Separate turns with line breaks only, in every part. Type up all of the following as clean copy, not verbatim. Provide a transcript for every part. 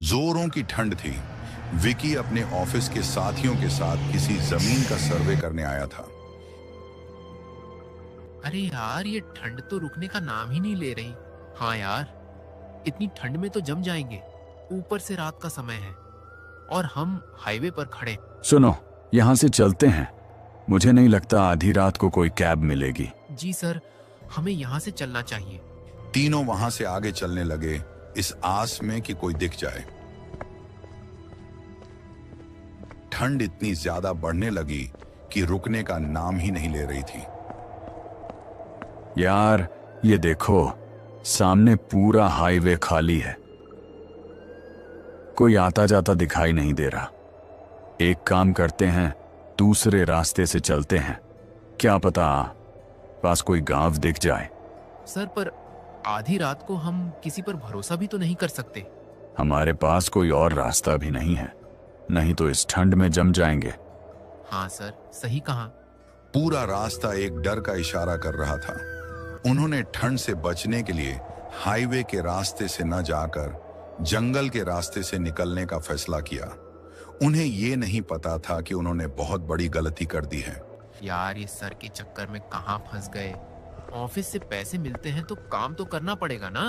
जोरों की ठंड थी। विकी अपने ऑफिस के साथियों के साथ किसी जमीन का सर्वे करने आया था।
अरे यार, ये ठंड तो रुकने का नाम ही नहीं ले रही। हाँ यार, इतनी ठंड में तो जम जाएंगे। ऊपर से रात का समय है और हम हाईवे पर खड़े।
सुनो, यहाँ से चलते हैं। मुझे नहीं लगता आधी रात को कोई कैब मिलेगी।
जी सर, हमें यहाँ से चलना चाहिए।
तीनों वहां से आगे चलने लगे, इस आस में कि कोई दिख जाए। ठंड इतनी ज्यादा बढ़ने लगी कि रुकने का नाम ही नहीं ले रही थी।
यार, ये देखो, सामने पूरा हाईवे खाली है। कोई आता जाता दिखाई नहीं दे रहा। एक काम करते हैं, दूसरे रास्ते से चलते हैं। क्या पता पास कोई गांव दिख जाए।
सर, पर आधी रात को हम किसी पर भरोसा भी तो नहीं कर सकते।
हमारे पास कोई और रास्ता भी नहीं है, नहीं तो इस ठंड में जम जाएंगे।
हाँ सर, सही कहा।
पूरा रास्ता एक डर का इशारा कर रहा था। उन्होंने ठंड से बचने के लिए हाईवे के रास्ते से न जाकर जंगल के रास्ते से निकलने का फैसला किया। उन्हें ये नहीं पता था कि उन्होंने बहुत बड़ी गलती कर दी है।
यार, ये सर के चक्कर में कहाँ फंस गए। ऑफिस से पैसे मिलते हैं तो काम तो करना पड़ेगा ना।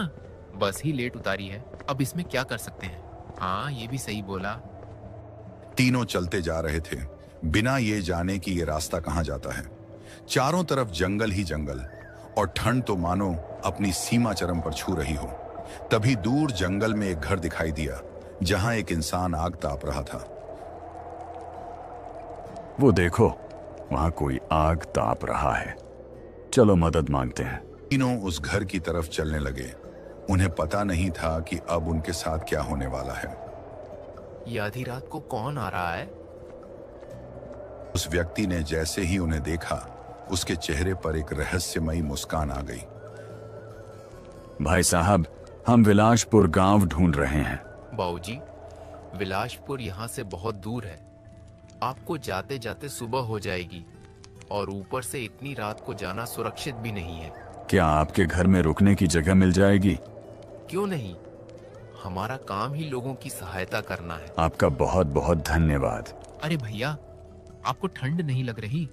बस ही लेट उतारी है, अब इसमें क्या कर सकते हैं। हाँ, ये भी सही बोला।
तीनों चलते जा रहे थे, बिना ये जाने कि ये रास्ता कहाँ जाता है। चारों तरफ जंगल ही जंगल, और ठंड तो मानो अपनी सीमा चरम पर छू रही हो। तभी दूर जंगल में एक घर दिखाई दिया, जहां एक इंसान आग ताप रहा था।
वो देखो, वहां कोई आग ताप रहा है। चलो मदद मांगते हैं।
तीनों उस घर की तरफ चलने लगे। उन्हें पता नहीं था कि अब उनके साथ क्या होने वाला है।
ये आधी रात को कौन आ रहा है?
उस व्यक्ति ने जैसे ही उन्हें देखा, उसके चेहरे पर एक रहस्यमयी मुस्कान आ गई।
भाई साहब, हम विलासपुर गांव ढूंढ रहे हैं।
बाबूजी, विलासपुर यहाँ से बहुत दूर है। आपको जाते जाते सुबह हो जाएगी और ऊपर से इतनी रात को जाना सुरक्षित भी नहीं है।
क्या आपके घर में रुकने की जगह मिल जाएगी?
क्यों नहीं, हमारा काम ही लोगों की सहायता करना है।
आपका बहुत बहुत धन्यवाद।
अरे भैया, आपको ठंड नहीं लग रही?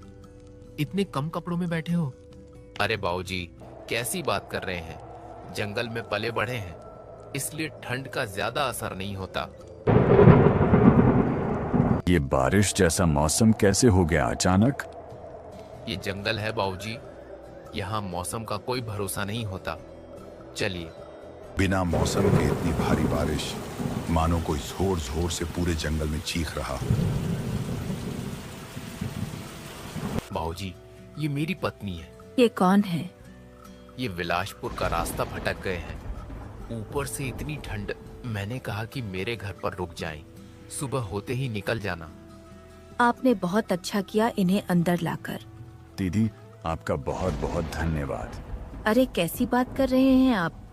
इतने कम कपड़ों में बैठे हो। अरे बाबूजी, कैसी बात कर रहे हैं। जंगल में पले बढ़े हैं, इसलिए ठंड का ज्यादा असर नहीं होता।
ये बारिश जैसा मौसम कैसे हो गया अचानक?
ये जंगल है बाबूजी, यहाँ मौसम का कोई भरोसा नहीं होता। चलिए।
बिना मौसम के इतनी भारी बारिश, मानो कोई जोर जोर से पूरे जंगल में चीख रहा हो।
बाबूजी, ये मेरी पत्नी है।
ये कौन है?
ये विलासपुर का रास्ता भटक गए हैं। ऊपर से इतनी ठंड, मैंने कहा कि मेरे घर पर रुक जाएं। सुबह होते ही निकल जाना।
आपने बहुत अच्छा किया इन्हें अंदर लाकर।
दीदी, आपका बहुत बहुत धन्यवाद।
अरे कैसी बात कर रहे हैं आप?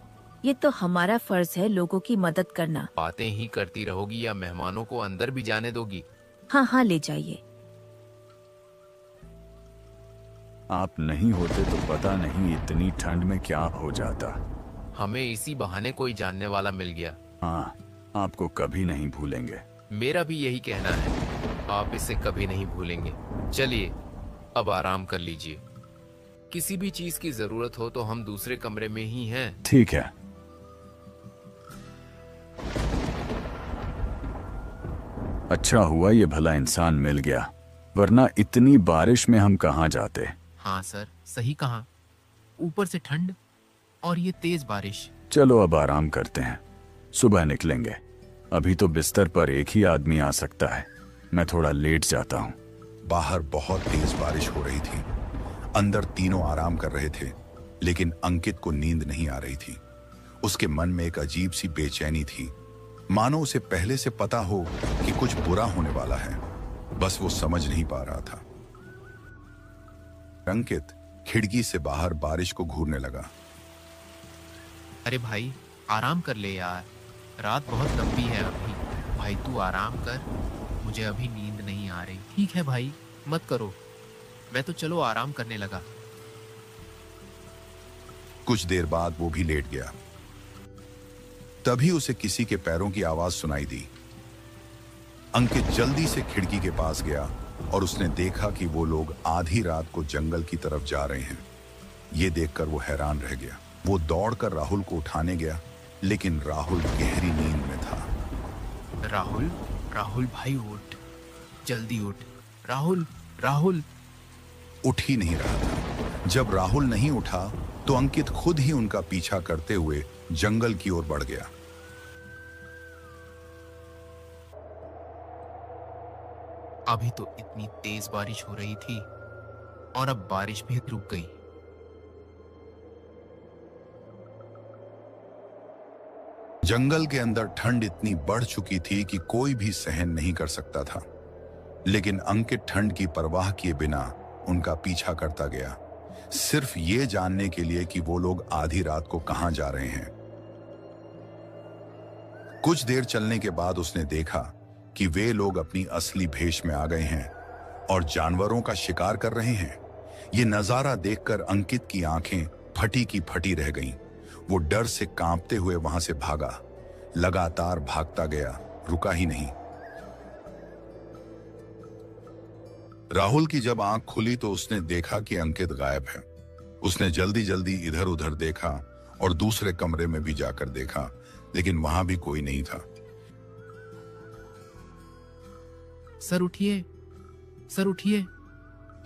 ये तो हमारा फर्ज है लोगों की मदद करना।
बातें ही करती रहोगी या मेहमानों को अंदर भी जाने दोगी?
हाँ हाँ, ले जाइए।
आप नहीं होते तो पता नहीं इतनी ठंड में क्या हो जाता।
हमें इसी बहाने कोई जानने वाला मिल गया।
हाँ, आपको कभी नहीं भूलेंगे।
मेरा भी यही कहना है, आप इसे कभी नहीं भूलेंगे। चलिए, अब आराम कर लीजिए। किसी भी चीज की जरूरत हो तो हम दूसरे कमरे में ही हैं।
ठीक है। अच्छा हुआ ये भला इंसान मिल गया, वरना इतनी बारिश में हम कहाँ जाते।
हाँ सर, सही कहा। ऊपर से ठंड और ये तेज बारिश।
चलो अब आराम करते हैं, सुबह निकलेंगे। अभी तो बिस्तर पर एक ही आदमी आ सकता है। मैं थोड़ा लेट जाता हूँ।
बाहर बहुत तेज बारिश हो रही थी। अंदर तीनों आराम कर रहे थे, लेकिन अंकित को नींद नहीं आ रही थी। उसके मन में एक अजीब सी बेचैनी थी, मानो उसे पहले से पता हो कि कुछ बुरा होने वाला है, बस वो समझ नहीं पा रहा था। अंकित खिड़की से बाहर बारिश को घूरने लगा।
अरे भाई, आराम कर ले यार, रात बहुत लंबी है अभी। भाई तू आराम कर, मुझे अभी नींद नहीं आ रही। ठीक है भाई, मत करो, मैं तो चलो आराम करने लगा।
कुछ देर बाद वो भी लेट गया। तभी उसे किसी के पैरों की आवाज सुनाई दी। अंकित जल्दी से खिड़की के पास गया और उसने देखा कि वो लोग आधी रात को जंगल की तरफ जा रहे हैं। ये देखकर वो हैरान रह गया। वो दौड़कर राहुल को उठाने गया, लेकिन राहुल गहरी नींद में था।
राहुल, राहुल भाई उठ, जल्दी उठ। राहुल, राहुल।
उठ ही नहीं रहा था। जब राहुल नहीं उठा तो अंकित खुद ही उनका पीछा करते हुए जंगल की ओर बढ़ गया।
अभी तो इतनी तेज बारिश हो रही थी और अब बारिश भी रुक गई।
जंगल के अंदर ठंड इतनी बढ़ चुकी थी कि कोई भी सहन नहीं कर सकता था, लेकिन अंकित ठंड की परवाह किए बिना उनका पीछा करता गया, सिर्फ ये जानने के लिए कि वो लोग आधी रात को कहां जा रहे हैं। कुछ देर चलने के बाद उसने देखा कि वे लोग अपनी असली भेष में आ गए हैं और जानवरों का शिकार कर रहे हैं। ये नजारा देखकर अंकित की आंखें फटी की फटी रह गईं। वो डर से कांपते हुए वहां से भागा, लगातार भागता गया, रुका ही नहीं। राहुल की जब आंख खुली तो उसने देखा कि अंकित गायब है। उसने जल्दी जल्दी इधर उधर देखा और दूसरे कमरे में भी जाकर देखा, लेकिन वहां भी कोई नहीं था।
सर उठिए, सर उठिए,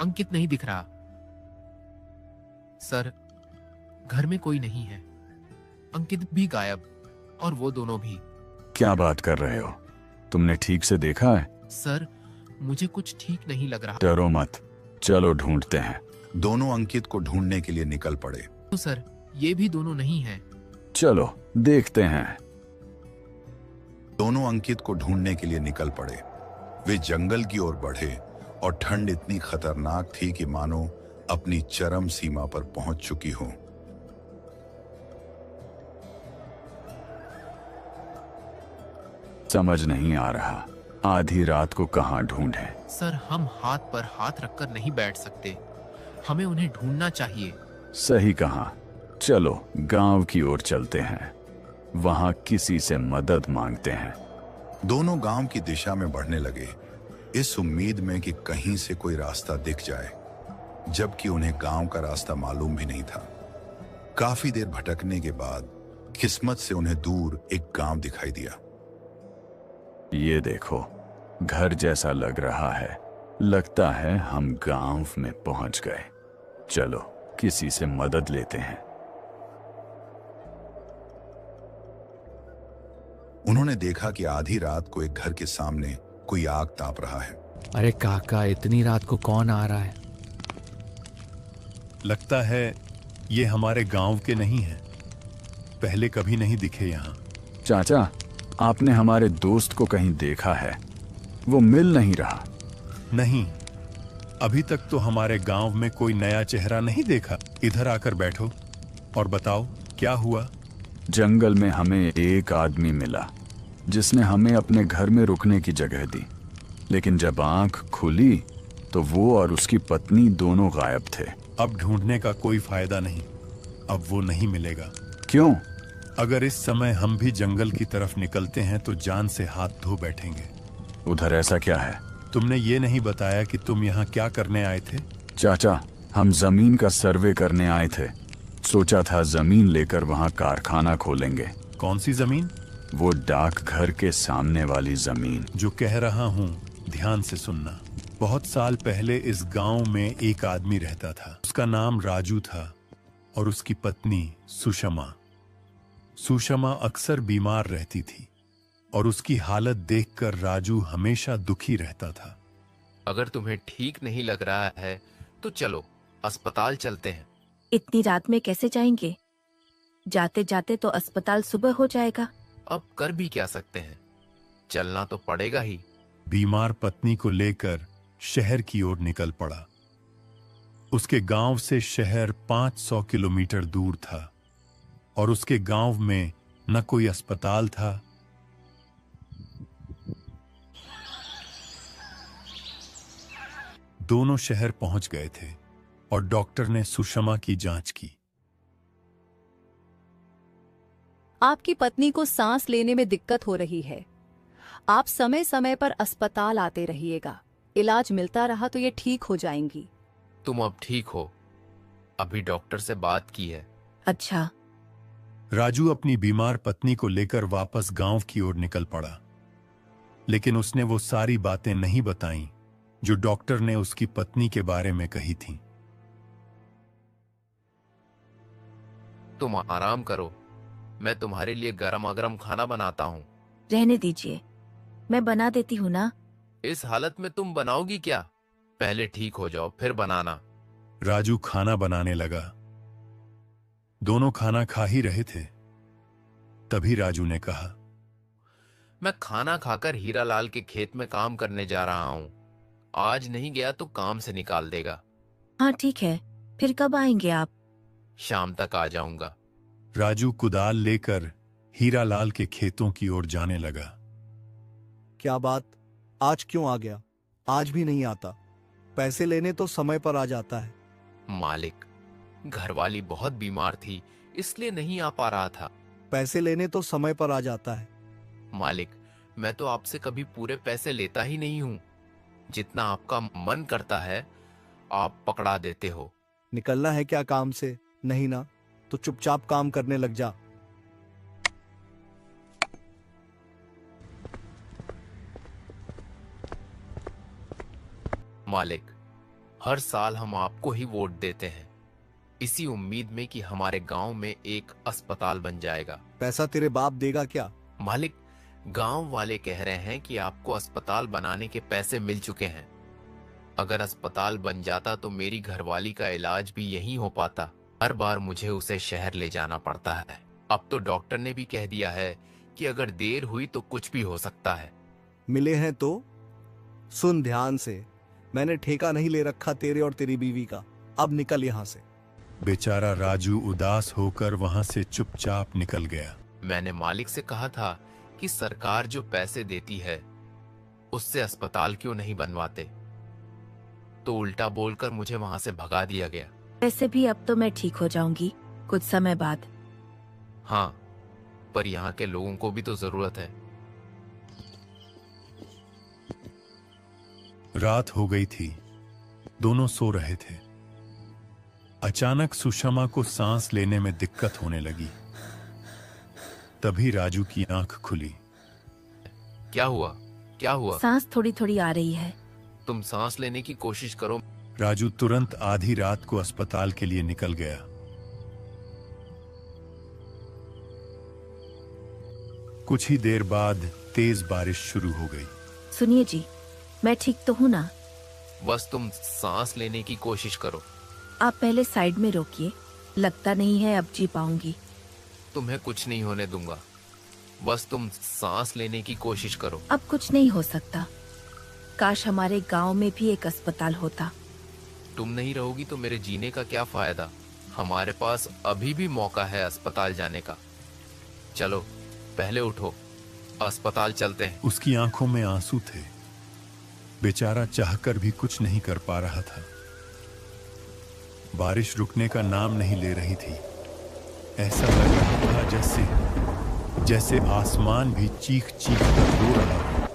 अंकित नहीं दिख रहा। सर, घर में कोई नहीं है, अंकित भी गायब और वो दोनों भी।
क्या बात कर रहे हो? तुमने ठीक से देखा है?
सर, मुझे कुछ ठीक नहीं लग रहा।
डरो मत, चलो ढूंढते हैं।
दोनों अंकित को ढूंढने के लिए निकल पड़े।
तो सर, ये भी दोनों नहीं हैं।
चलो देखते हैं।
दोनों अंकित को ढूंढने के लिए निकल पड़े। वे जंगल की ओर बढ़े और ठंड इतनी खतरनाक थी कि मानो अपनी चरम सीमा पर पहुंच चुकी हो।
समझ नहीं आ रहा, आधी रात को कहां ढूंढें?
सर, हम हाथ पर हाथ रखकर नहीं बैठ सकते, हमें उन्हें ढूंढना चाहिए।
सही कहा, चलो गांव की ओर चलते हैं, वहां किसी से मदद मांगते हैं।
दोनों गांव की दिशा में बढ़ने लगे, इस उम्मीद में कि कहीं से कोई रास्ता दिख जाए, जबकि उन्हें गांव का रास्ता मालूम भी नहीं था। काफी देर भटकने के बाद किस्मत से उन्हें दूर एक गांव दिखाई दिया।
ये देखो, घर जैसा लग रहा है, लगता है हम गांव में पहुंच गए। चलो किसी से मदद लेते हैं।
उन्होंने देखा कि आधी रात को एक घर के सामने कोई आग ताप रहा है।
अरे काका, इतनी रात को कौन आ रहा है?
लगता है ये हमारे गांव के नहीं हैं, पहले कभी नहीं दिखे यहाँ।
चाचा, आपने हमारे दोस्त को कहीं देखा है? वो मिल नहीं रहा।
नहीं, अभी तक तो हमारे गांव में कोई नया चेहरा नहीं देखा। इधर आकर बैठो और बताओ क्या हुआ।
जंगल में हमें एक आदमी मिला जिसने हमें अपने घर में रुकने की जगह दी, लेकिन जब आंख खुली तो वो और उसकी पत्नी दोनों गायब थे।
अब ढूंढने का कोई फायदा नहीं, अब वो नहीं मिलेगा।
क्यों?
अगर इस समय हम भी जंगल की तरफ निकलते हैं तो जान से हाथ धो बैठेंगे।
उधर ऐसा क्या है?
तुमने ये नहीं बताया कि तुम यहाँ क्या करने आए थे।
चाचा, हम जमीन का सर्वे करने आए थे। सोचा था जमीन लेकर वहाँ कारखाना खोलेंगे।
कौन सी जमीन?
वो डाक घर के सामने वाली जमीन।
जो कह रहा हूँ ध्यान से सुनना। बहुत साल पहले इस गांव में एक आदमी रहता था। उसका नाम राजू था और उसकी पत्नी सुषमा। सुषमा अक्सर बीमार रहती थी और उसकी हालत देखकर राजू हमेशा दुखी रहता था।
अगर तुम्हें ठीक नहीं लग रहा है तो चलो अस्पताल चलते हैं।
इतनी रात में कैसे जाएंगे? जाते जाते तो अस्पताल सुबह हो जाएगा।
अब कर भी क्या सकते हैं, चलना तो पड़ेगा ही।
बीमार पत्नी को लेकर शहर की ओर निकल पड़ा। उसके गांव से शहर 500 किलोमीटर दूर था और उसके गांव में न कोई अस्पताल था। दोनों शहर पहुंच गए थे और डॉक्टर ने सुषमा की जांच की।
आपकी पत्नी को सांस लेने में दिक्कत हो रही है। आप समय समय पर अस्पताल आते रहिएगा। इलाज मिलता रहा तो ये ठीक हो जाएंगी।
तुम अब ठीक हो? अभी डॉक्टर से बात की है।
अच्छा,
राजू अपनी बीमार पत्नी को लेकर वापस गांव की ओर निकल पड़ा, लेकिन उसने वो सारी बातें नहीं बताईं जो डॉक्टर ने उसकी पत्नी के बारे में कही थीं।
तुम आराम करो, मैं तुम्हारे लिए गरम गरम खाना बनाता हूँ।
रहने दीजिए, मैं बना देती हूँ ना।
इस हालत में तुम बनाओगी क्या? पहले ठीक हो जाओ फिर बनाना।
राजू खाना बनाने लगा। दोनों खाना खा ही रहे थे, तभी राजू ने कहा,
मैं खाना खाकर हीरालाल के खेत में काम करने जा रहा हूँ। आज नहीं गया तो काम से निकाल देगा।
हाँ ठीक है, फिर कब आएंगे आप?
शाम तक आ जाऊंगा।
राजू कुदाल लेकर हीरालाल के खेतों की ओर जाने लगा।
क्या बात, आज क्यों आ गया? आज भी नहीं आता। पैसे लेने तो समय पर आ जाता है।
मालिक, घरवाली बहुत बीमार थी इसलिए नहीं आ पा रहा था।
पैसे लेने तो समय पर आ जाता है।
मालिक, मैं तो आपसे कभी पूरे पैसे लेता ही नहीं हूँ। जितना आपका मन करता है आप पकड़ा देते हो।
निकलना है क्या काम से? नहीं ना, तो चुपचाप काम करने लग जा।
मालिक, हर साल हम आपको ही वोट देते हैं, इसी उम्मीद में कि हमारे गांव में एक अस्पताल बन जाएगा।
पैसा तेरे बाप देगा क्या?
मालिक, गांव वाले कह रहे हैं कि आपको अस्पताल बनाने के पैसे मिल चुके हैं। अगर अस्पताल बन जाता तो मेरी घरवाली का इलाज भी यहीं हो पाता। हर बार मुझे उसे शहर ले जाना पड़ता है। अब तो डॉक्टर ने भी कह दिया है कि अगर देर हुई तो कुछ भी हो सकता है।
मिले हैं तो सुन ध्यान से। मैंने ठेका नहीं ले रखा तेरे और तेरी बीवी का। अब निकल यहाँ से।
बेचारा राजू उदास होकर वहां से चुपचाप निकल गया।
मैंने मालिक से कहा था कि सरकार जो पैसे देती है उससे अस्पताल क्यों नहीं बनवाते, तो उल्टा बोलकर मुझे वहां से भगा दिया गया।
वैसे भी अब तो मैं ठीक हो जाऊंगी कुछ समय बाद।
हाँ, पर यहाँ के लोगों को भी तो जरूरत है।
रात हो गई थी, दोनों सो रहे थे। अचानक सुषमा को सांस लेने में दिक्कत होने लगी। तभी राजू की आंख खुली।
क्या हुआ? क्या हुआ?
सांस थोड़ी थोड़ी आ रही है।
तुम सांस लेने की कोशिश करो।
राजू तुरंत आधी रात को अस्पताल के लिए निकल गया। कुछ ही देर बाद तेज बारिश शुरू हो गई।
सुनिए जी, मैं ठीक तो हूँ ना?
बस तुम सांस लेने की कोशिश करो।
आप पहले साइड में रोकिए, लगता नहीं है अब जी पाऊंगी।
तुम्हें कुछ नहीं होने दूंगा, बस तुम सांस लेने की कोशिश करो।
अब कुछ नहीं हो सकता। काश हमारे गांव में भी एक अस्पताल होता।
तुम नहीं रहोगी तो मेरे जीने का क्या फायदा? हमारे पास अभी भी मौका है अस्पताल जाने का। चलो पहले उठो, अस्पताल चलते हैं।
उसकी आंखों में आंसू थे। बेचारा चाहकर भी कुछ नहीं कर पा रहा था। बारिश रुकने का नाम नहीं ले रही थी। ऐसा लग रहा था जैसे आसमान भी चीख चीख कर रो रहा हो।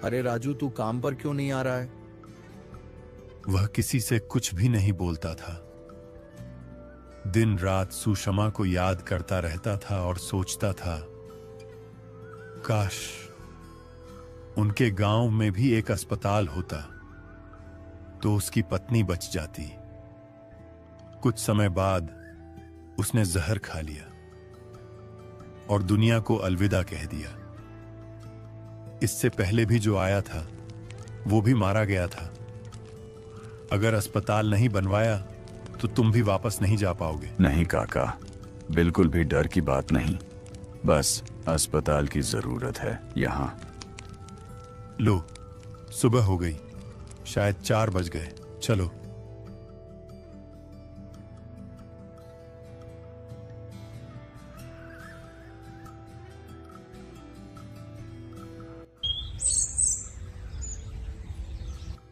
अरे राजू, तू काम पर क्यों नहीं आ रहा है?
वह किसी से कुछ भी नहीं बोलता था। दिन रात सुषमा को याद करता रहता था और सोचता था, काश उनके गांव में भी एक अस्पताल होता तो उसकी पत्नी बच जाती। कुछ समय बाद उसने जहर खा लिया और दुनिया को अलविदा कह दिया। इससे पहले भी जो आया था वो भी मारा गया था। अगर अस्पताल नहीं बनवाया तो तुम भी वापस नहीं जा पाओगे।
नहीं काका, बिल्कुल भी डर की बात नहीं। बस अस्पताल की जरूरत है यहाँ।
लो, सुबह हो गई, शायद 4 बज गए। चलो।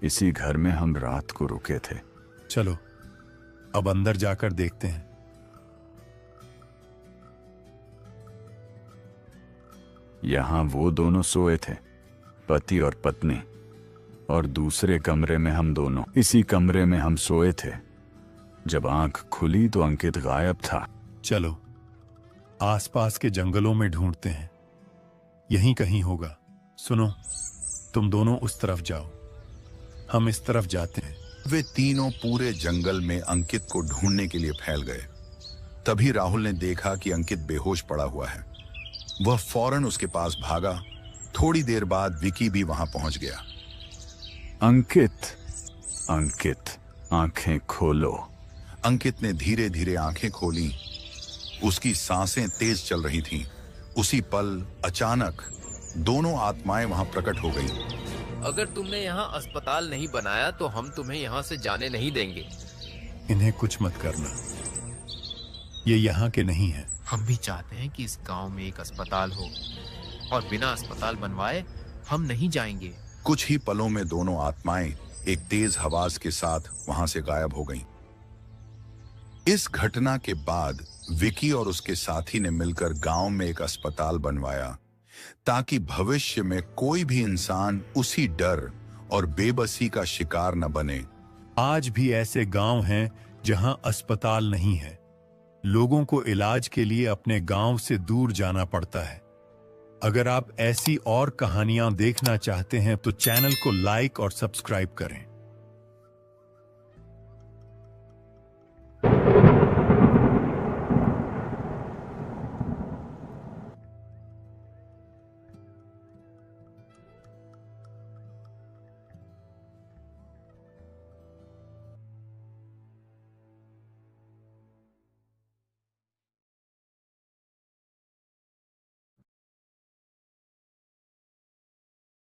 इसी घर में हम रात को रुके थे।
चलो अब अंदर जाकर देखते हैं।
यहाँ वो दोनों सोए थे, पति और पत्नी, और दूसरे कमरे में हम दोनों। इसी कमरे में हम सोए थे। जब आंख खुली तो अंकित गायब था।
चलो आसपास के जंगलों में ढूंढते हैं, यहीं कहीं होगा। सुनो, तुम दोनों उस तरफ जाओ, हम इस तरफ जाते हैं।
वे तीनों पूरे जंगल में अंकित को ढूंढने के लिए फैल गए। तभी राहुल ने देखा कि अंकित बेहोश पड़ा हुआ है। वह फौरन उसके पास भागा। थोड़ी देर बाद विकी भी वहां पहुंच गया।
अंकित, अंकित, आंखें खोलो।
अंकित ने धीरे धीरे आंखें खोली। उसकी सांसें तेज चल रही थीं। उसी पल अचानक दोनों आत्माएं वहां प्रकट हो गईं।
अगर तुमने यहाँ अस्पताल नहीं बनाया तो हम तुम्हें यहाँ से जाने नहीं देंगे।
इन्हें कुछ मत करना, ये यहाँ के नहीं है।
हम भी चाहते हैं कि इस गांव में एक अस्पताल हो, और बिना अस्पताल बनवाए हम नहीं जाएंगे।
कुछ ही पलों में दोनों आत्माएं एक तेज आवाज के साथ वहां से गायब हो गईं। इस घटना के बाद विकी और उसके साथी ने मिलकर गांव में एक अस्पताल बनवाया, ताकि भविष्य में कोई भी इंसान उसी डर और बेबसी का शिकार न बने।
आज भी ऐसे गांव हैं जहां अस्पताल नहीं है। लोगों को इलाज के लिए अपने गांव से दूर जाना पड़ता है। अगर आप ऐसी और कहानियां देखना चाहते हैं तो चैनल को लाइक और सब्सक्राइब करें।